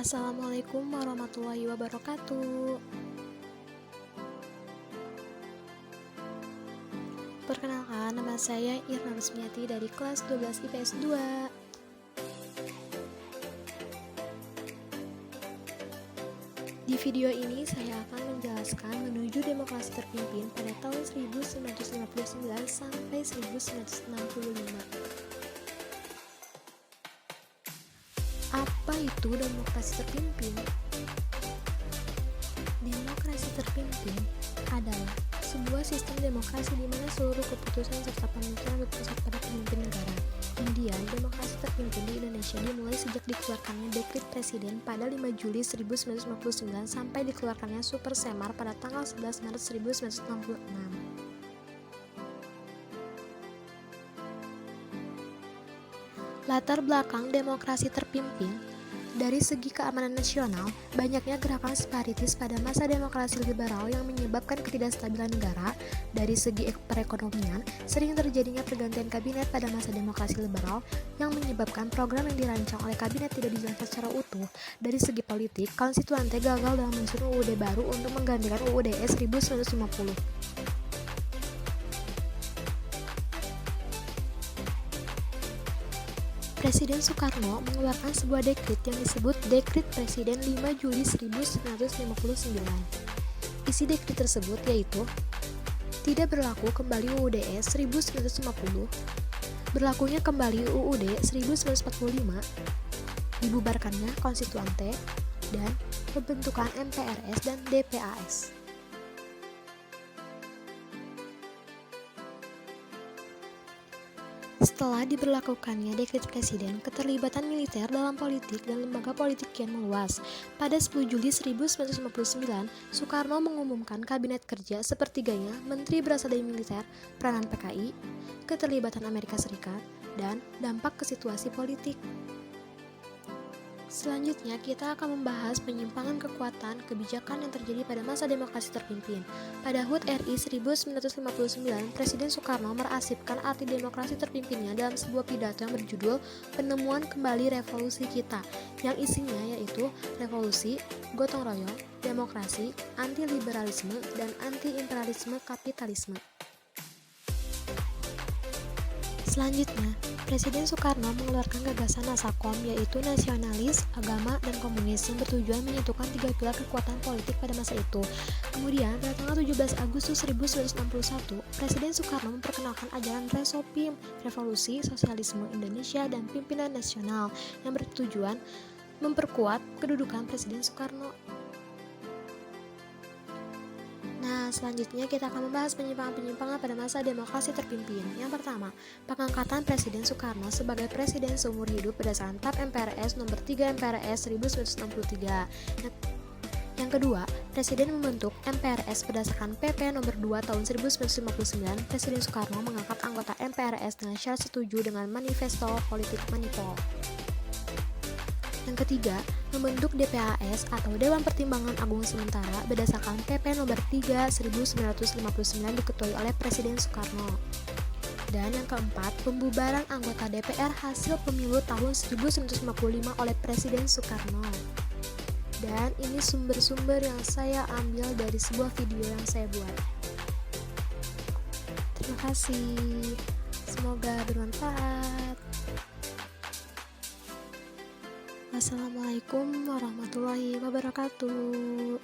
Assalamualaikum warahmatullahi wabarakatuh. Perkenalkan, nama saya Irna Rusmiati dari kelas 12 IPS 2. Di video ini saya akan menjelaskan menuju demokrasi terpimpin pada tahun 1959 sampai 1965. Apa itu demokrasi terpimpin? Demokrasi terpimpin adalah sebuah sistem demokrasi di mana seluruh keputusan serta pemikiran berpusat pada pemimpin negara. Kemudian, demokrasi terpimpin di Indonesia dimulai sejak dikeluarkannya Dekrit Presiden pada 5 Juli 1959 sampai dikeluarkannya Super Semar pada tanggal 11 Maret 1966. Latar belakang demokrasi terpimpin. Dari segi keamanan nasional, banyaknya gerakan separatis pada masa demokrasi liberal yang menyebabkan ketidakstabilan negara. Dari segi perekonomian, sering terjadinya pergantian kabinet pada masa demokrasi liberal yang menyebabkan program yang dirancang oleh kabinet tidak dijalankan secara utuh. Dari segi politik, konstituante gagal dalam menyusun UUD baru untuk menggantikan UUD 1950. Presiden Soekarno mengeluarkan sebuah dekrit yang disebut Dekrit Presiden 5 Juli 1959. Isi dekrit tersebut yaitu tidak berlaku kembali UUD 1950, berlakunya kembali UUD 1945, dibubarkannya konstituante, dan pembentukan MPRS dan DPAS. Setelah diberlakukannya Dekrit Presiden, keterlibatan militer dalam politik dan lembaga politik kian meluas. Pada 10 Juli 1959, Soekarno mengumumkan Kabinet Kerja sepertiganya menteri berasal dari militer, peranan PKI, keterlibatan Amerika Serikat, dan dampak ke situasi politik. Selanjutnya, kita akan membahas penyimpangan kekuatan kebijakan yang terjadi pada masa demokrasi terpimpin. Pada HUT RI 1959, Presiden Soekarno merasipkan arti demokrasi terpimpinnya dalam sebuah pidato yang berjudul Penemuan Kembali Revolusi Kita, yang isinya yaitu revolusi, gotong royong, demokrasi, anti-liberalisme, dan anti-imperialisme kapitalisme. Selanjutnya, Presiden Soekarno mengeluarkan gagasan Nasakom, yaitu nasionalis, agama, dan komunis yang bertujuan menyatukan tiga pilar kekuatan politik pada masa itu. Kemudian, pada tanggal 17 Agustus 1961, Presiden Soekarno memperkenalkan ajaran Resopim, Revolusi Sosialisme Indonesia dan Pimpinan Nasional, yang bertujuan memperkuat kedudukan Presiden Soekarno. Nah, selanjutnya kita akan membahas penyimpangan-penyimpangan pada masa demokrasi terpimpin. Yang pertama, pengangkatan Presiden Soekarno sebagai presiden seumur hidup berdasarkan TAP MPRS nomor 3 MPRS 1963. Yang kedua, Presiden membentuk MPRS berdasarkan PP nomor 2 tahun 1959. Presiden Soekarno mengangkat anggota MPRS dengan syarat setuju dengan Manifesto Politik Manipol. Yang ketiga, membentuk DPAS atau Dewan Pertimbangan Agung Sementara berdasarkan PP nomor 3 1959 diketuai oleh Presiden Soekarno. Dan yang keempat, pembubaran anggota DPR hasil pemilu tahun 1955 oleh Presiden Soekarno. Dan ini sumber-sumber yang saya ambil dari sebuah video yang saya buat. Terima kasih. Semoga bermanfaat. Wassalamualaikum warahmatullahi wabarakatuh.